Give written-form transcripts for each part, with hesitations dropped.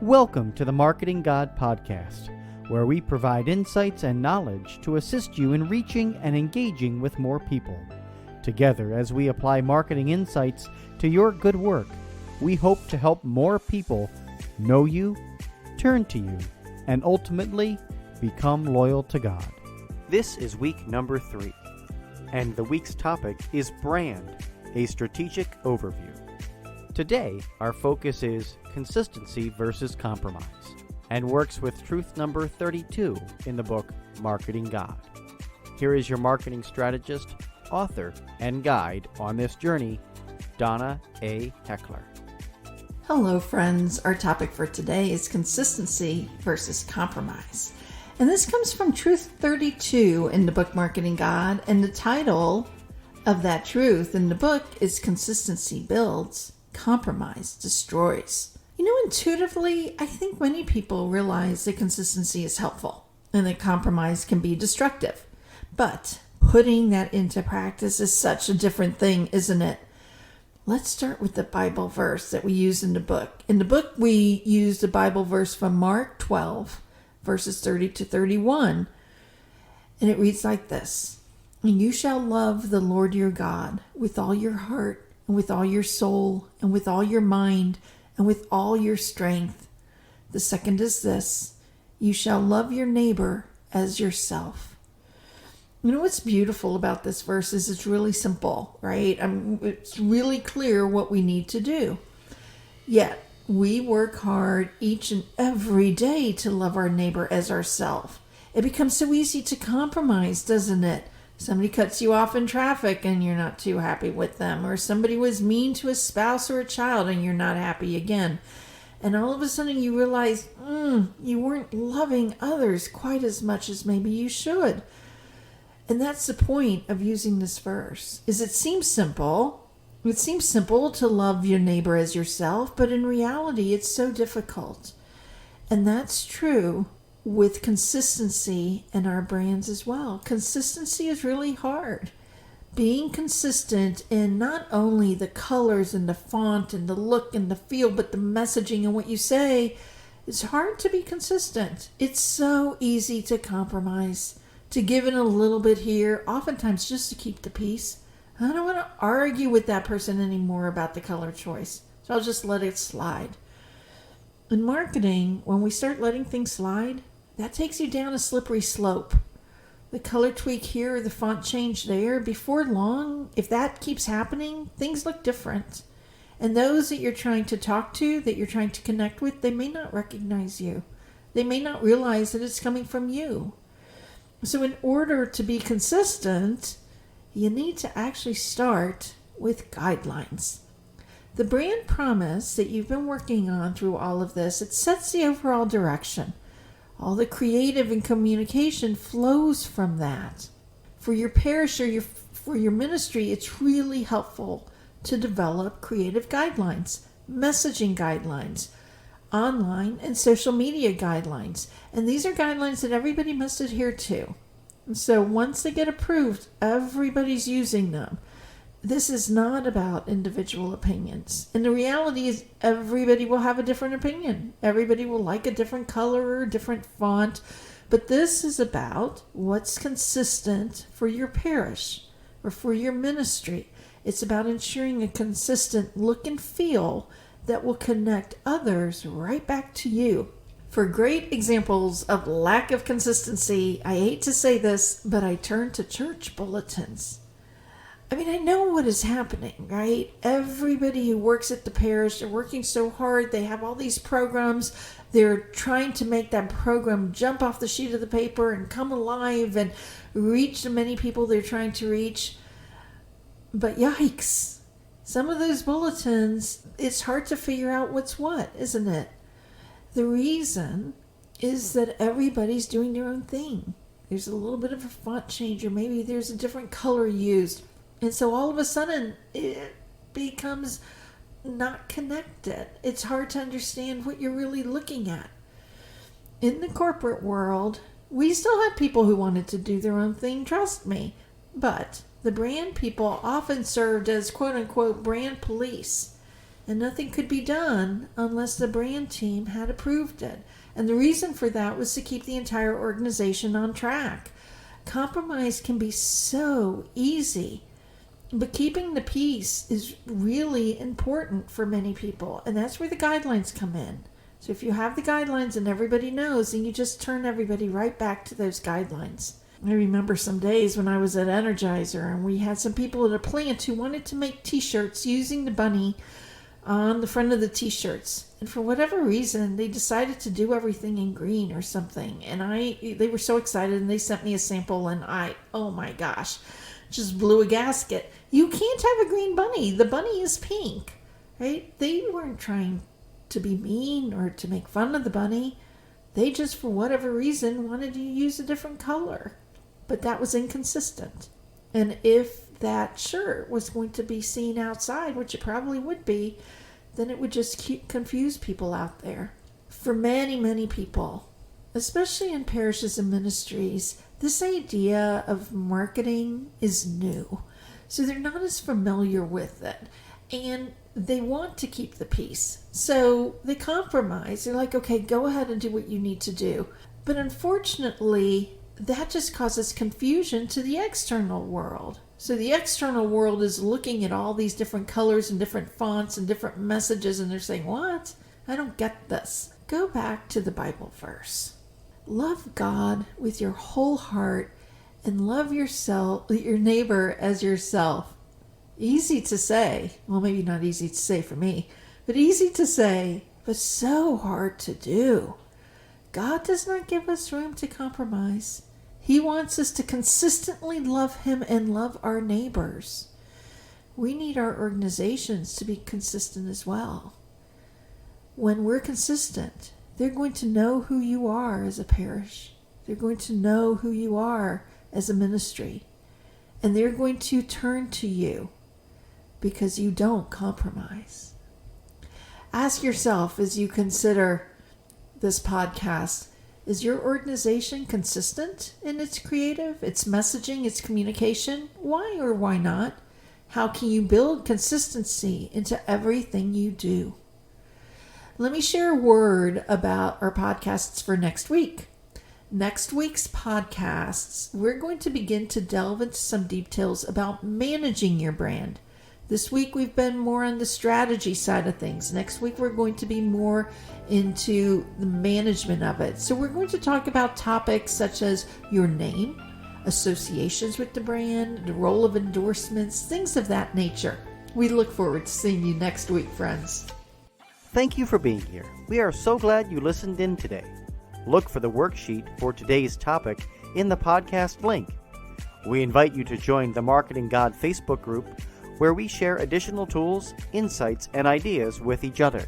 Welcome to the Marketing God Podcast, where we provide insights and knowledge to assist you in reaching and engaging with more people. Together, as we apply marketing insights to your good work, we hope to help more people know you, turn to you, and ultimately become loyal to God. This is week number 3, and the week's topic is brand, a strategic overview. Today, our focus is consistency versus compromise, and works with truth number 32 in the book Marketing God. Here is your marketing strategist, author, and guide on this journey, Donna A. Heckler. Hello, friends. Our topic for today is consistency versus compromise. And this comes from Truth 32 in the book Marketing God, and the title of that truth in the book is Consistency Builds, Compromise Destroys. You know, intuitively, I think many people realize that consistency is helpful and that compromise can be destructive. But putting that into practice is such a different thing, isn't it? Let's start with the Bible verse that we use in the book. In the book, we use the Bible verse from Mark 12, verses 30 to 31. And it reads like this: "And you shall love the Lord your God with all your heart, and with all your soul, and with all your mind, and with all your strength. The second is this: you shall love your neighbor as yourself." You know what's beautiful about this verse is it's really simple, right? It's really clear what we need to do. Yet, we work hard each and every day to love our neighbor as ourselves. It becomes so easy to compromise, doesn't it? Somebody cuts you off in traffic and you're not too happy with them. Or somebody was mean to a spouse or a child and you're not happy again. And all of a sudden you realize you weren't loving others quite as much as maybe you should. And that's the point of using this verse, is it seems simple. It seems simple to love your neighbor as yourself, but in reality it's so difficult. And that's true with consistency in our brands as well. Consistency is really hard. Being consistent in not only the colors and the font and the look and the feel, but the messaging and what you say, it's hard to be consistent. It's so easy to compromise, to give in a little bit here, oftentimes just to keep the peace. I don't want to argue with that person anymore about the color choice, so I'll just let it slide. In marketing, when we start letting things slide, that takes you down a slippery slope. The color tweak here, the font change there, before long, if that keeps happening, things look different. And those that you're trying to talk to, that you're trying to connect with, they may not recognize you. They may not realize that it's coming from you. So in order to be consistent, you need to actually start with guidelines. The brand promise that you've been working on through all of this, it sets the overall direction. All the creative and communication flows from that. For your parish or for your ministry, it's really helpful to develop creative guidelines, messaging guidelines, online and social media guidelines. And these are guidelines that everybody must adhere to. And so once they get approved, everybody's using them. This is not about individual opinions. And the reality is everybody will have a different opinion. Everybody will like a different color or a different font. But this is about what's consistent for your parish or for your ministry. It's about ensuring a consistent look and feel that will connect others right back to you. For great examples of lack of consistency, I hate to say this, but I turn to church bulletins. I mean, I know what is happening, right? Everybody who works at the parish, they're working so hard. They have all these programs. They're trying to make that program jump off the sheet of the paper and come alive and reach the many people they're trying to reach. But yikes, some of those bulletins, it's hard to figure out what's what, isn't it? The reason is that everybody's doing their own thing. There's a little bit of a font change, or maybe there's a different color used. And so all of a sudden, it becomes not connected. It's hard to understand what you're really looking at. In the corporate world, we still have people who wanted to do their own thing, trust me. But the brand people often served as quote-unquote brand police. and nothing could be done unless the brand team had approved it. And the reason for that was to keep the entire organization on track. Compromise can be so easy, but keeping the peace is really important for many people, and that's where the guidelines come in. So if you have the guidelines and everybody knows, then you just turn everybody right back to those guidelines. I remember some days when I was at Energizer and we had some people at a plant who wanted to make t-shirts using the bunny on the front of the t-shirts. And for whatever reason, they decided to do everything in green or something. And they were so excited, and they sent me a sample, and oh my gosh, just blew a gasket. You can't have a green bunny. The bunny is pink, right? They weren't trying to be mean or to make fun of the bunny. They just, for whatever reason, wanted to use a different color. But that was inconsistent. And if that shirt was going to be seen outside, which it probably would be, then it would just confuse people out there. For many, many people, especially in parishes and ministries, this idea of marketing is new. So they're not as familiar with it. And they want to keep the peace. So they compromise. They're like, okay, go ahead and do what you need to do. But unfortunately, that just causes confusion to the external world. So the external world is looking at all these different colors and different fonts and different messages, and they're saying, what? I don't get this. Go back to the Bible verse. Love God with your whole heart and love your neighbor as yourself. Easy to say. Well, maybe not easy to say for me, but easy to say, but so hard to do. God does not give us room to compromise. He wants us to consistently love Him and love our neighbors. We need our organizations to be consistent as well. When we're consistent, they're going to know who you are as a parish. They're going to know who you are as a ministry. And they're going to turn to you because you don't compromise. Ask yourself as you consider this podcast, is your organization consistent in its creative, its messaging, its communication? Why or why not? How can you build consistency into everything you do? Let me share a word about our podcasts for next week. Next week's podcasts, we're going to begin to delve into some details about managing your brand. This week we've been more on the strategy side of things. Next week we're going to be more into the management of it. So we're going to talk about topics such as your name, associations with the brand, the role of endorsements, things of that nature. We look forward to seeing you next week, friends. Thank you for being here. We are so glad you listened in today. Look for the worksheet for today's topic in the podcast link. We invite you to join the Marketing God Facebook group, where we share additional tools, insights, and ideas with each other.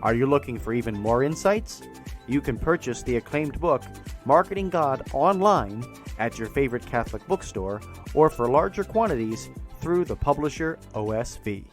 Are you looking for even more insights? You can purchase the acclaimed book, Marketing God, online at your favorite Catholic bookstore or for larger quantities through the publisher OSV.